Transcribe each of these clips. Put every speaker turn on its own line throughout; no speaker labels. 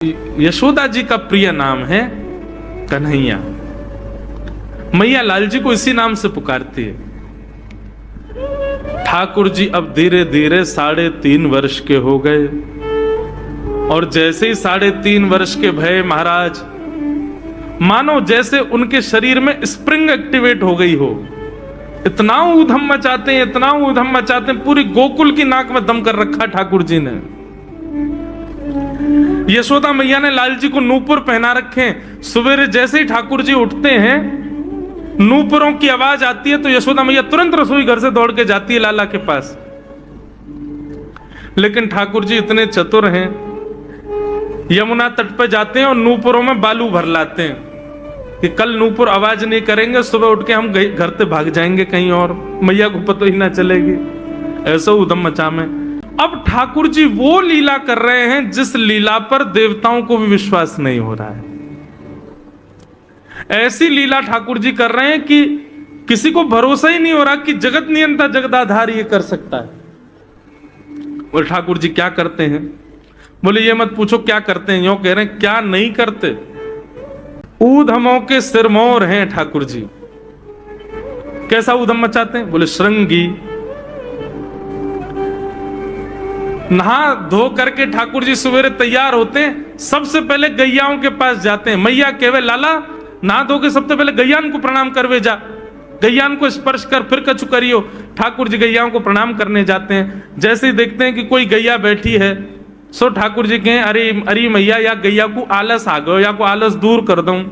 यशोदा जी का प्रिय नाम है कन्हैया। मैया लाल जी को इसी नाम से पुकारती है। ठाकुर जी अब धीरे धीरे 3.5 वर्ष के हो गए और जैसे ही 3.5 वर्ष के भये महाराज, मानो जैसे उनके शरीर में स्प्रिंग एक्टिवेट हो गई हो। इतना ऊधम मचाते हैं, इतना ऊधम मचाते हैं, पूरी गोकुल की नाक में दम कर रखा ठाकुर जी ने। यशोदा मैया ने लाल जी को नूपुर पहना रखे हैं। सवेरे जैसे ही ठाकुर जी उठते हैं, नूपुरों की आवाज आती है तो यशोदा मैया तुरंत रसोई घर से दौड़ के जाती है लाला के पास। लेकिन ठाकुर जी इतने चतुर हैं, यमुना तट पर जाते हैं और नूपुरों में बालू भर लाते हैं कि कल नूपुर आवाज नहीं करेंगे, सुबह उठ के हम घर से भाग जाएंगे कहीं और, मैया को पता ही ना चलेगी। ऐसा उधम मचा में अब ठाकुर जी वो लीला कर रहे हैं जिस लीला पर देवताओं को भी विश्वास नहीं हो रहा है। ऐसी लीला ठाकुर जी कर रहे हैं कि किसी को भरोसा ही नहीं हो रहा कि जगत नियंता जगदाधार ये कर सकता है। बोले ठाकुर जी क्या करते हैं? बोले ये मत पूछो क्या करते हैं, यूं कह रहे हैं क्या नहीं करते। ऊधमों के सिरमौर हैं ठाकुर जी। कैसा ऊधम मचाते हैं? बोले श्रृंगी। नहा धो करके ठाकुर जी सवेरे तैयार होते हैं, सबसे पहले गैयाओं के पास जाते हैं। मैया कहवे लाला नहा धो के सबसे पहले गैयान को प्रणाम करवे जा, गैयान को स्पर्श कर फिर कछु करियो। ठाकुर जी गैयाओं को प्रणाम करने जाते हैं। जैसे ही देखते हैं कि कोई गैया बैठी है, सो ठाकुर जी कहें अरे अरे मैया या गैया को आलस आ गयो, या को आलस दूर कर दूं।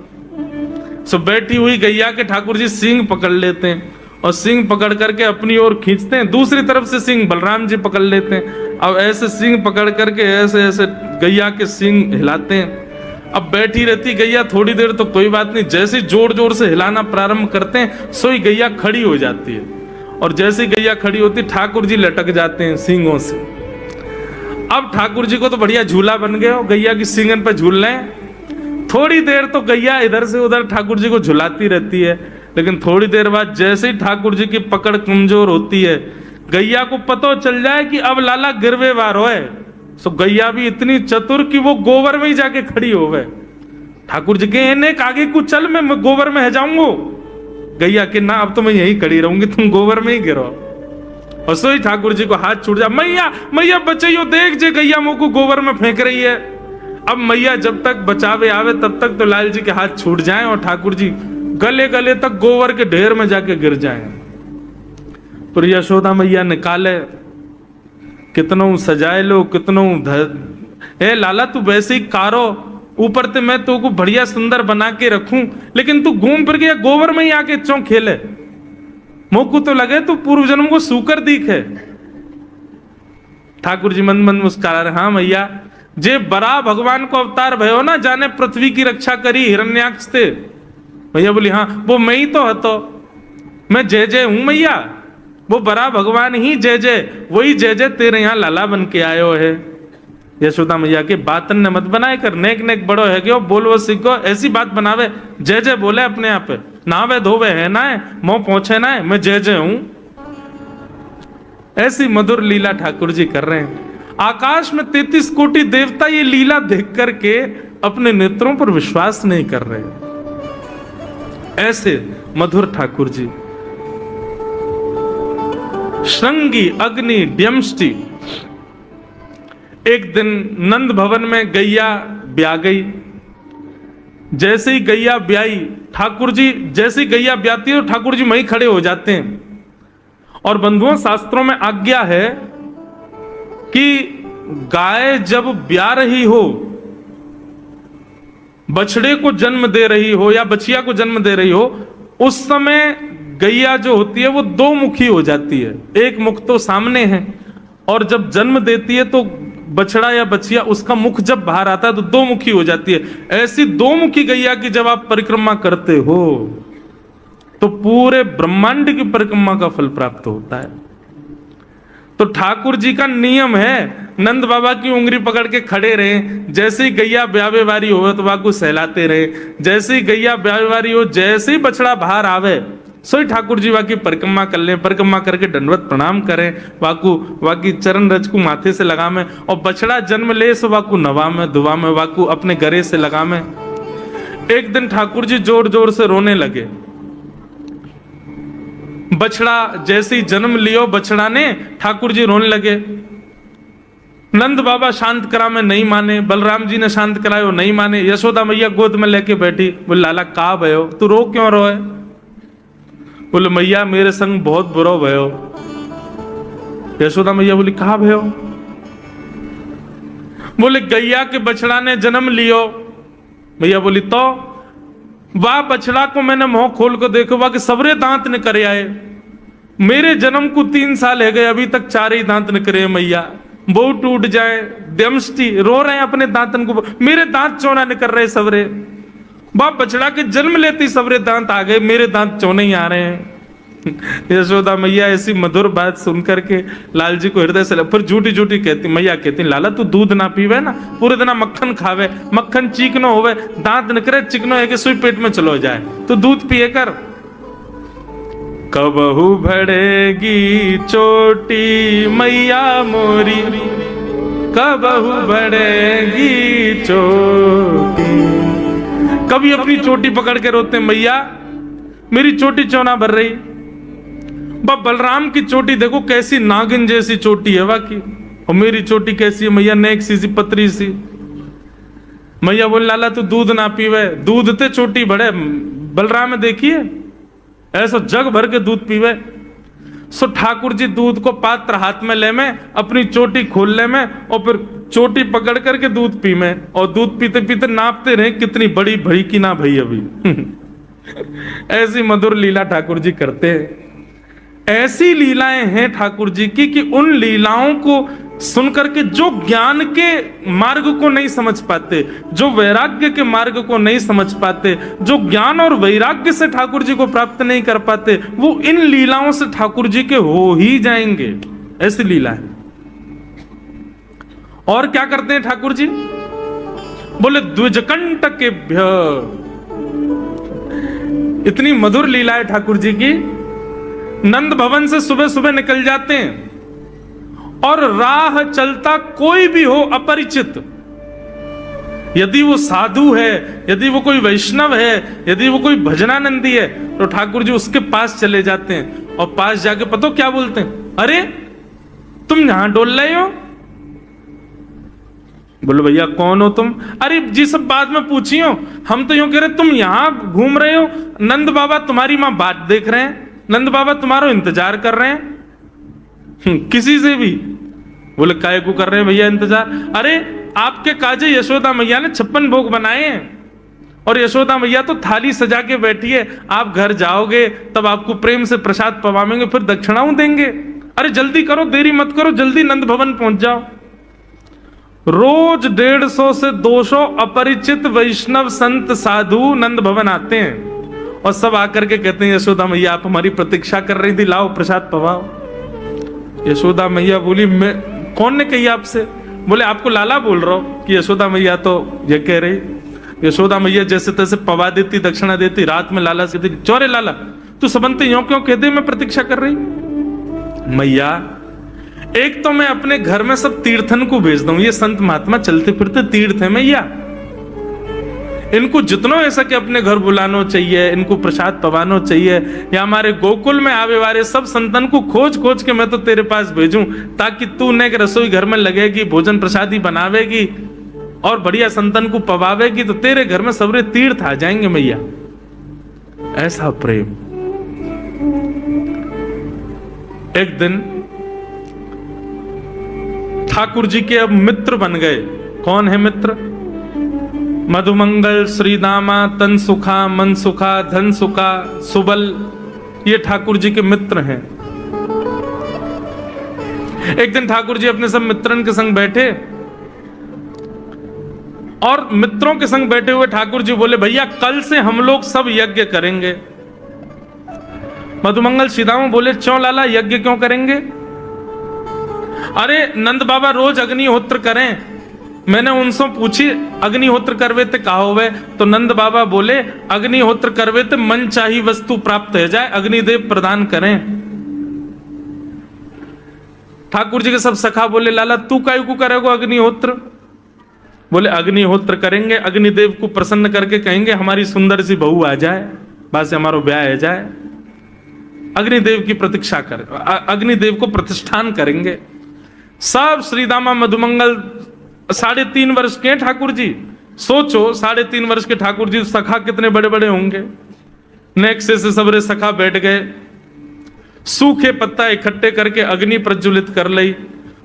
सो बैठी हुई गैया के ठाकुर जी सींग पकड़ लेते हैं और सींग पकड़ करके अपनी ओर खींचते हैं। दूसरी तरफ से सींग बलराम जी पकड़ लेते हैं। अब ऐसे सींग पकड़ करके ऐसे ऐसे गैया के सींग हिलाते हैं। अब बैठी रहती गैया थोड़ी देर तो कोई बात नहीं, जैसे जोर जोर से हिलाना प्रारंभ करते हैं सोई गैया खड़ी हो जाती है। और जैसे गैया खड़ी होती ठाकुर जी लटक जाते हैं सींगों से। अब ठाकुर जी को तो बढ़िया झूला बन गया हो, गैया की सींगन पर झूल रहे हैं। थोड़ी देर तो गैया इधर से उधर ठाकुर जी को झुलाती रहती है, लेकिन थोड़ी देर बाद जैसे ही ठाकुर जी की पकड़ कमजोर होती है, गैया को पता चल जाए कि अब लाला गिरवे वार होए। सो गैया भी इतनी चतुर कि वो गोबर में ही जाके खड़ी हो गए। ठाकुर जी के आगे कुछ चल, मैं गोबर में है जाऊंगा। गैया के ना अब तो मैं यही खड़ी रहूंगी, तुम गोबर में ही गिरो। और सोई ठाकुर जी को हाथ छूट जा, मैया मैया बचाइयो, देख जे गैया मुंह को गोबर में फेंक रही है। अब मैया जब तक बचावे आवे तब तक तो लाल जी के हाथ छूट जाएं और ठाकुर जी गले गले तक गोबर के ढेर में जाके गिर जाएं। तो यशोदा मैया निकाले, कितनों सजाए लो, कितनों ए लाला तू वैसे ही कारो, ऊपर ते मैं तो को बढ़िया सुंदर बना के रखूं, लेकिन तू घूम फिर के गोबर में ही आके चौं खेले। मोकू तो लगे तू पूर्व जन्म को सूकर दिखे। ठाकुर जी मन मन मुस्कुरा रहे, हाँ मैया जे बरा भगवान को अवतार भयो ना, जाने पृथ्वी की रक्षा करी हिरण्याक्ष से। भैया बोली हाँ वो मैं ही तो हतो, मैं जय जय हूं मैया, वो बड़ा भगवान ही जय जय, वही जय जय तेरे यहाँ लाला बन के आयो है। यशोदा मैया के बातन ने मत बनाए कर, नेक नेक बड़ो है क्यों बोलवो सीखो, ऐसी बात बनावे, जय जय बोले अपने आप पे, नावे धोवे है ना है, मुंह पहुंचे ना है, मैं जय जय हूं। ऐसी मधुर लीला ठाकुर जी कर रहे हैं। आकाश में 33 कोटि देवता ये लीला देख करके अपने नेत्रों पर विश्वास नहीं कर रहे। ऐसे मधुर ठाकुर जी। श्रृंगी अग्नि ड्यमष्टि। एक दिन नंद भवन में गैया ब्याह गई। जैसे ही गैया ब्याई, ठाकुर जी जैसे ही गैया ब्याती है तो ठाकुर जी वहीं खड़े हो जाते हैं। और बंधुओं शास्त्रों में आज्ञा है कि गाय जब ब्याह रही हो, बछड़े को जन्म दे रही हो या बछिया को जन्म दे रही हो, उस समय गैया जो होती है वो 2 मुखी हो जाती है। एक मुख तो सामने है, और जब जन्म देती है तो बछड़ा या बछिया उसका मुख जब बाहर आता है तो 2 मुखी हो जाती है। ऐसी 2 मुखी गैया की जब आप परिक्रमा करते हो तो पूरे ब्रह्मांड की परिक्रमा का फल प्राप्त होता है। तो ठाकुर जी का नियम है, नंद बाबा की उंगली पकड़ के खड़े रहे, जैसे ही गैया ब्यावे वारी हो तो वाकू सहलाते रहे, जैसे ही गैया ब्यावे वारी हो, जैसे ही बछड़ा बाहर आवे सोई ठाकुर जी वाकी परिक्रमा कर ले, परिक्रमा करके दंडवत प्रणाम करें, वाकू वाकी चरण रज को माथे से लगा में, और बछड़ा जन्म ले सो वाकू नवा में दुआ में, वाकू अपने गरे से लगा में। एक दिन ठाकुर जी जोर जोर से रोने लगे। बछड़ा जैसे ही जन्म लियो बछड़ा ने, ठाकुर जी रोने लगे। नंद बाबा शांत करा में नहीं माने, बलराम जी ने शांत करायो नहीं माने। यशोदा मैया गोद में लेके बैठी, बोले लाला का भयो, तू रो क्यों रोए? बोले मैया मेरे संग बहुत बुरा भयो। यशोदा मैया बोली कहा भयो? बोले गैया के बछड़ा ने जन्म लियो। मैया बोली तो वाह बछड़ा को मैंने मुंह खोल कर देखो, वाह के सबरे दांत निकरे आए। मेरे जन्म को 3 साल है गए, अभी तक 4 ही दांत निकरे मैया। वो टूट जाए दमष्टी रो रहे हैं अपने दांतन को, मेरे दांत चौना निकल रहे सबरे। बाप बछड़ा के जन्म लेती सबरे दांत आ गए, मेरे दांत चौने ही आ रहे हैं। यशोदा मैया ऐसी मधुर बात सुनकर के लाल जी को हृदय से फिर झूठी झूठी कहती, मैया कहती लाला तू दूध ना पीवे ना, पूरे दिन मक्खन खावे, मक्खन चीकनो होवे, दांत निकरे चिकनो है कि सुई पेट में चलो जाए, तो दूध पिए कर। कबहू भड़ेगी चोटी मैया मोरी, कबहू भड़ेगी चोटी। कभी अपनी चोटी पकड़ के रोते मैया मेरी चोटी चौना भर रही। बलराम की चोटी देखो कैसी नागिन जैसी चोटी है वाकई, और मेरी चोटी कैसी है मैया, नेक सी पतरी सी। मैया बोल लाला तू दूध ना पीवे, दूध ते चोटी बड़े। बलराम में देखिए ऐसा जग भर के दूध पीवे। सो ठाकुर जी दूध को पात्र हाथ में ले में, अपनी चोटी खोल ले में, और फिर चोटी पकड़ करके दूध पी में, और दूध पीते पीते नापते रहे कितनी बड़ी भई कि ना भई अभी। ऐसी मधुर लीला ठाकुर जी करते हैं। ऐसी लीलाएं हैं ठाकुर जी की कि उन लीलाओं को सुनकर के जो ज्ञान के मार्ग को नहीं समझ पाते, जो वैराग्य के मार्ग को नहीं समझ पाते, जो ज्ञान और वैराग्य से ठाकुर जी को प्राप्त नहीं कर पाते, वो इन लीलाओं से ठाकुर जी के हो ही जाएंगे। ऐसी लीला है। और क्या करते हैं ठाकुर जी? बोले द्विजकंटकेभ्य। इतनी मधुर लीला है ठाकुर जी की। नंद भवन से सुबह सुबह निकल जाते हैं, और राह चलता कोई भी हो अपरिचित, यदि वो साधु है, यदि वो कोई वैष्णव है, यदि वो कोई भजनानंदी है, तो ठाकुर जी उसके पास चले जाते हैं, और पास जाके पता क्या बोलते हैं? अरे तुम यहां डोल रहे हो? बोलो भैया कौन हो तुम? अरे जी सब बाद में पूछियो, हम तो यूं कह रहे तुम यहां घूम रहे हो, नंद बाबा तुम्हारी मां बात देख रहे हैं, नंद बाबा तुम्हारा इंतजार कर रहे हैं। किसी से भी? बोले काय को कर रहे हैं भैया इंतजार? अरे आपके काजे यशोदा मैया ने 56 भोग बनाए हैं, और यशोदा मैया तो थाली सजा के बैठी है, आप घर जाओगे तब आपको प्रेम से प्रसाद पवाएंगे, फिर दक्षिणाओं देंगे। अरे जल्दी करो, देरी मत करो, जल्दी नंद भवन पहुंच जाओ। रोज 150 से 200 अपरिचित वैष्णव संत साधु नंद भवन आते हैं, और सब आकर के कहते हैं यशोदा मैया आप हमारी प्रतीक्षा कर रही थी, लाओ प्रसाद पवाओ। यशोदा मैया बोली मैं कौन ने कही आपसे? बोले आपको लाला बोल रहा हूं कि यशोदा मैया तो ये कह रही। यशोदा मैया जैसे तैसे पवा देती, दक्षिणा देती, रात में लाला से कहती चौरे लाला तू सबंते यूं क्यों कह दे मैं प्रतीक्षा कर रही? मैया एक तो मैं अपने घर में सब तीर्थन को भेज दूं, ये संत महात्मा चलते फिरते तीर्थ है मैया, इनको जितनो ऐसा कि अपने घर बुलाना चाहिए, इनको प्रसाद पवानो चाहिए, या हमारे गोकुल में आवे वाले सब संतन को खोज खोज के मैं तो तेरे पास भेजूं, ताकि तू ने रसोई घर में लगेगी, भोजन प्रसादी बनावेगी, और बढ़िया संतन को पवावेगी, तो तेरे घर में सबरे तीर्थ आ जाएंगे मैया। ऐसा प्रेम। एक दिन ठाकुर जी के अब मित्र बन गए। कौन है मित्र? मधुमंगल, श्रीदामा, तन सुखा, मन सुखा, धन सुखा, सुबल, ये ठाकुर जी के मित्र हैं। एक दिन ठाकुर जी अपने सब मित्रन के संग बैठे, और मित्रों के संग बैठे हुए ठाकुर जी बोले भैया कल से हम लोग सब यज्ञ करेंगे। मधुमंगल, श्रीदामा बोले क्यों लाला यज्ञ क्यों करेंगे? अरे नंद बाबा रोज अग्निहोत्र करें, मैंने उनसे पूछी अग्निहोत्र करवे ते कहा होवे, तो नंद बाबा बोले अग्निहोत्र करवे ते मन चाही वस्तु प्राप्त हो जाए, अग्निदेव प्रदान करें। ठाकुर जी के सब सखा बोले लाला तू काहे को करेगो अग्निहोत्र? बोले अग्निहोत्र करेंगे, अग्निदेव को प्रसन्न करके कहेंगे हमारी सुंदर सी बहू आ जाए, बस हमारा ब्याह हो जाए। अग्निदेव की प्रतीक्षा कर, अग्निदेव को प्रतिष्ठान करेंगे। सब श्रीदामा मधुमंगल 3.5 वर्ष के ठाकुर जी, सोचो 3.5 वर्ष के ठाकुर जी, सखा कितने बड़े बड़े होंगे। नेक्से से सबरे सखा बैठ गए, सूखे पत्ता इकट्ठे करके अग्नि प्रज्वलित कर ली,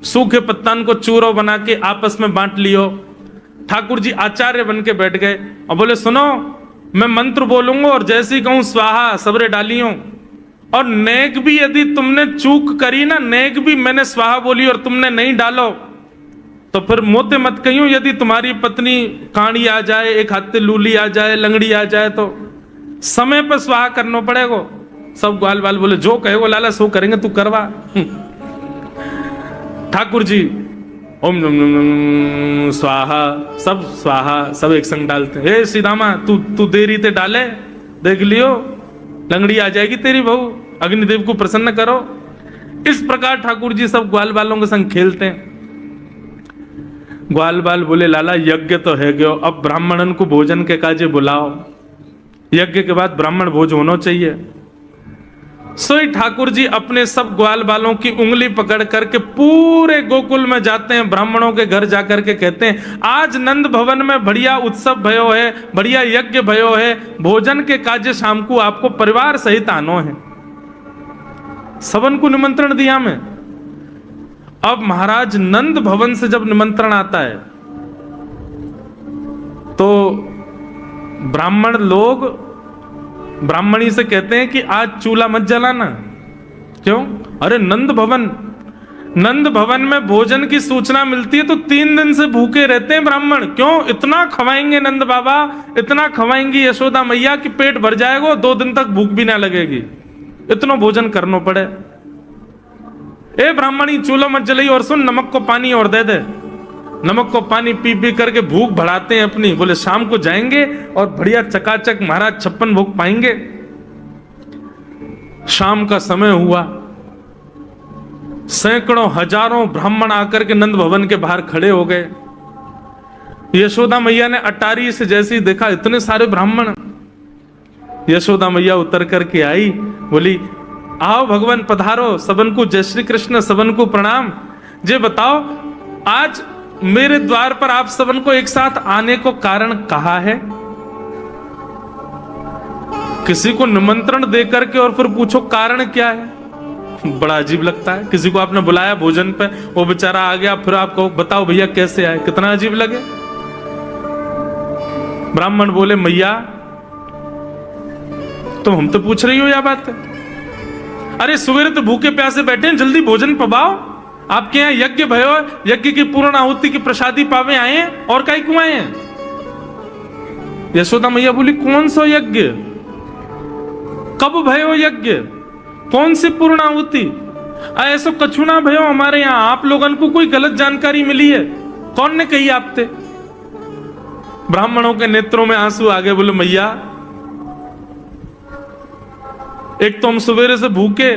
सूखे पत्तन को चूरो बना के आपस में बांट लियो। ठाकुर जी आचार्य बन के बैठ गए और बोले सुनो मैं मंत्र बोलूंगा और जैसे ही कहूं स्वाहा सबरे डालियों, और नेक भी यदि तुमने चूक करी ना, नेक भी मैंने स्वाहा बोली और तुमने नहीं डालो तो फिर मोते मत कहियो। यदि तुम्हारी पत्नी कांडी आ जाए, एक हाथे लूली आ जाए, लंगड़ी आ जाए तो समय पर स्वाहा करना पड़ेगा। सब ग्वाल बाल बोले जो कहेगो लाला सो करेंगे, तू करवा। ठाकुर जी ओम नम नम नम स्वाहा, सब स्वाहा सब एक संग डालते। हे सीदामा तू देरी ते डाले, देख लियो लंगड़ी आ जाएगी तेरी बहू, अग्निदेव को प्रसन्न करो। इस प्रकार ठाकुर जी सब ग्वाल बालों के संग खेलते हैं। ग्वाल बाल बोले लाला यज्ञ तो है गयो, अब ब्राह्मणन को भोजन के काजे बुलाओ, यज्ञ के बाद ब्राह्मण भोज होना चाहिए। सोई ठाकुर जी अपने सब ग्वाल बालों की उंगली पकड़ करके पूरे गोकुल में जाते हैं, ब्राह्मणों के घर जाकर के कहते हैं आज नंद भवन में बढ़िया उत्सव भयो है, बढ़िया यज्ञ भयो है, भोजन के काजे शाम को आपको परिवार सहित आनो है। सबन को निमंत्रण दिया मैं। अब महाराज नंद भवन से जब निमंत्रण आता है तो ब्राह्मण लोग ब्राह्मणी से कहते हैं कि आज चूल्हा मत जलाना। क्यों? अरे नंद भवन में भोजन की सूचना मिलती है तो 3 दिन से भूखे रहते हैं ब्राह्मण। क्यों? इतना खवाएंगे नंद बाबा, इतना खवाएंगी यशोदा मैया कि पेट भर जाएगा, 2 दिन तक भूख भी ना लगेगी, इतना भोजन करना पड़े। ए ब्राह्मणी चूल्हा मत जलाई, और सुन नमक को पानी और दे दे। नमक को पानी पी पी करके भूख बढ़ाते हैं अपनी। बोले शाम को जाएंगे और बढ़िया चकाचक महाराज 56 भोग पाएंगे। शाम का समय हुआ, सैकड़ों हजारों ब्राह्मण आकर के नंद भवन के बाहर खड़े हो गए। यशोदा मैया ने अटारी से जैसे ही देखा इतने सारे ब्राह्मण, यशोदा मैया उतर करके आई, बोली आओ भगवान पधारो, सबन को जय श्री कृष्ण, सबन को प्रणाम। जे बताओ आज मेरे द्वार पर आप सबन को एक साथ आने को कारण कहा है? किसी को निमंत्रण दे करके और फिर पूछो कारण क्या है, बड़ा अजीब लगता है। किसी को आपने बुलाया भोजन पे, वो बेचारा आ गया, फिर आप कहो बताओ भैया कैसे आए, कितना अजीब लगे। ब्राह्मण बोले मैया तुम हम तो पूछ रही हो या बात है? अरे सवेरे तो भूखे प्यासे बैठे हैं, जल्दी भोजन पवाओ। आपके यहाँ यज्ञ भयो, यज्ञ की पूर्ण आहुति की प्रसादी पावे आए हैं, और काई को आए हैं? यशोदा मैया बोली कौन सा यज्ञ, कब भयो यज्ञ, कौन सी पूर्ण आहुति? ऐसा कछु ना भयो हमारे यहाँ, आप लोगन को कोई गलत जानकारी मिली है, कौन ने कही आपते? ब्राह्मणों के नेत्रों में आंसू आ गए। बोले मैया एक तो हम सवेरे से भूखे,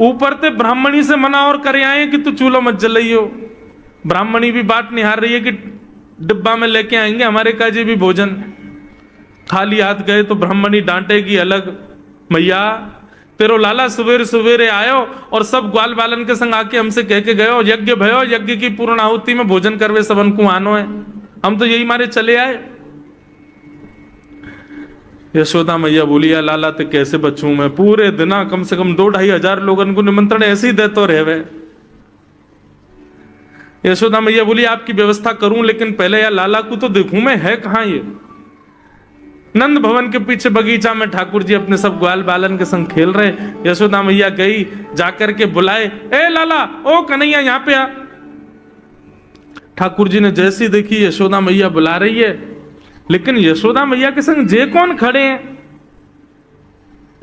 ऊपर ते ब्राह्मणी से मना और करे आए कि तू चूल्हा मत जलाइयो। ब्राह्मणी भी बात निहार रही है कि डिब्बा में लेके आएंगे हमारे काजे भी भोजन। खाली हाथ गए तो ब्राह्मणी डांटेगी अलग। मैया तेरो लाला सवेरे सवेरे आयो और सब ग्वाल बालन के संग आके हमसे कह के गयो यज्ञ भयो, यज्ञ की पूर्ण आहुति में भोजन करवे सबन को आनो है, हम तो यही मारे चले आए। यशोदा मैया बोली या लाला ते कैसे बचूं मैं, पूरे दिना कम से कम 2-2.5 हजार लोगन को निमंत्रण ऐसे ही देते रहे। यशोदा मैया बोली आपकी व्यवस्था करूं, लेकिन पहले या लाला को तो देखूं मैं, है कहां ये? नंद भवन के पीछे बगीचा में ठाकुर जी अपने सब ग्वाल बालन के संग खेल रहे। यशोदा मैया गई, जाकर के बुलाए, ए लाला, ओ कन्हैया यहाँ पे आ। ठाकुर जी ने जैसी देखी यशोदा मैया बुला रही है, लेकिन यशोदा मैया के संग जे कौन खड़े हैं?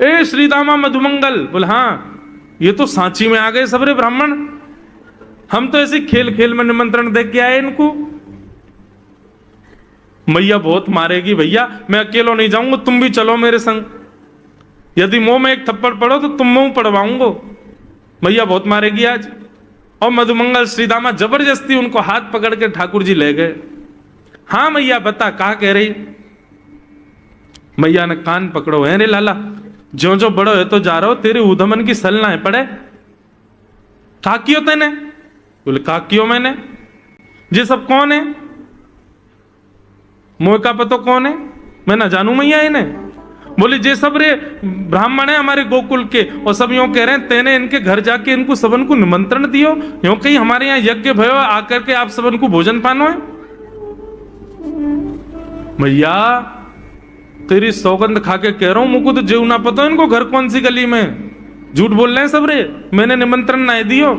ए श्रीदामा मधुमंगल। बोले हाँ ये तो सांची में आ गए सबरे ब्राह्मण, हम तो ऐसे खेल खेल में निमंत्रण दे के आए इनको। मैया बहुत मारेगी भैया, मैं अकेलो नहीं जाऊंगा, तुम भी चलो मेरे संग, यदि मुंह में एक थप्पड़ पड़ो तो तुम मुंह पड़वाऊंगो, मैया बहुत मारेगी आज। और मधुमंगल श्रीदामा जबरदस्ती उनको हाथ पकड़ के ठाकुर जी ले गए। हाँ मैया बता, कहा कह रही? मैया ने कान पकड़ो, है रे लाला, ज्यो जो बड़ो है तो जा रहा हो, तेरे उधमन की सल ना है पड़े। का कियो तेने? बोले का कियो मैंने? ये सब कौन है? मोह का पतो कौन है? मैं ना जानू मैया इन्हें। बोले जे सब रे ब्राह्मण है हमारे गोकुल के, और सब यूं कह रहे हैं तेने इनके घर जाके इनको सबन को निमंत्रण दियो, यूं कहीं हमारे यहाँ यज्ञ भयो आकर के आप सबन को भोजन पानो है। मैया तेरी सौगंध खा के कह रहा हूं, मुझको तो जेव ना पता इनको घर कौन सी गली में, झूठ बोल रहे हैं सब रे, मैंने निमंत्रण ना दियो।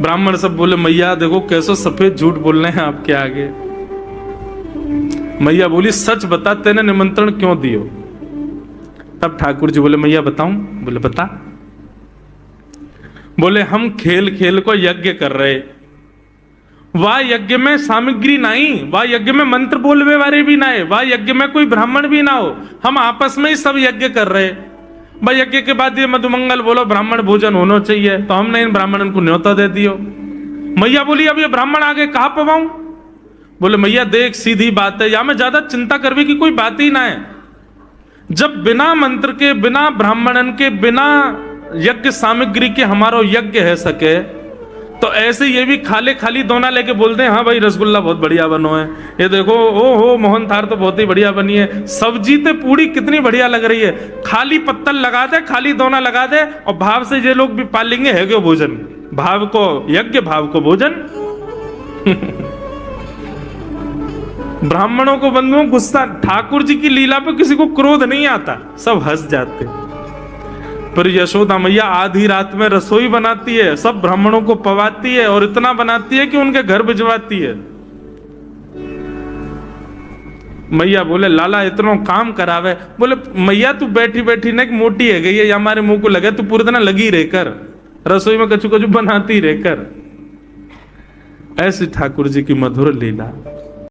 ब्राह्मण सब बोले मैया देखो कैसो सफेद झूठ बोल रहे हैं आपके आगे। मैया बोली सच बता, तेने निमंत्रण क्यों दियो? तब ठाकुर जी बोले मैया बताऊं? बोले बता। बोले हम खेल खेल को यज्ञ कर रहे, वाह यज्ञ में सामग्री नहीं, वाह यज्ञ में मंत्र बोलवे वाले भी ना है, वाह यज्ञ में कोई ब्राह्मण भी ना हो, हम आपस में ही सब यज्ञ कर रहे। भाई यज्ञ के बाद ये मधुमंगल बोलो ब्राह्मण भोजन होना चाहिए, तो हमने इन ब्राह्मणों को न्योता दे दियो। मैया बोली अब ये ब्राह्मण आगे कहां पवाऊं? बोले मैया देख सीधी बात है, या में ज्यादा चिंता करने की कोई बात ही ना है। जब बिना मंत्र के, बिना ब्राह्मणन के, बिना यज्ञ सामग्री के हमारा यज्ञ है सके, तो ऐसे ये भी खाली खाली दोना लेके बोलते हैं हाँ भाई रसगुल्ला बहुत बढ़िया बनो है, ये देखो ओ हो मोहन थार तो बहुत ही बढ़िया बनी है, सब्जी तो पूरी कितनी बढ़िया लग रही है, खाली पत्तल लगा दे, खाली दोना लगा दे, और भाव से ये लोग भी पाल लेंगे है क्यों भोजन, भाव को यज्ञ भाव को भोजन। ब्राह्मणों को बंधुओं गुस्सा, ठाकुर जी की लीला पे किसी को क्रोध नहीं आता, सब हंस जाते। पर यशोदा मैया आधी रात में रसोई बनाती है, सब ब्राह्मणों को पवाती है, और इतना बनाती है कि उनके घर भिजवाती है। मैया बोले लाला इतना काम करावे। बोले मैया तू बैठी बैठी ना मोटी है गई है, हमारे मुंह को लगे, तू पूरे दिन लगी रहकर रसोई में कछु कछु बनाती रहकर। ऐसी ठाकुर जी की मधुर लीला।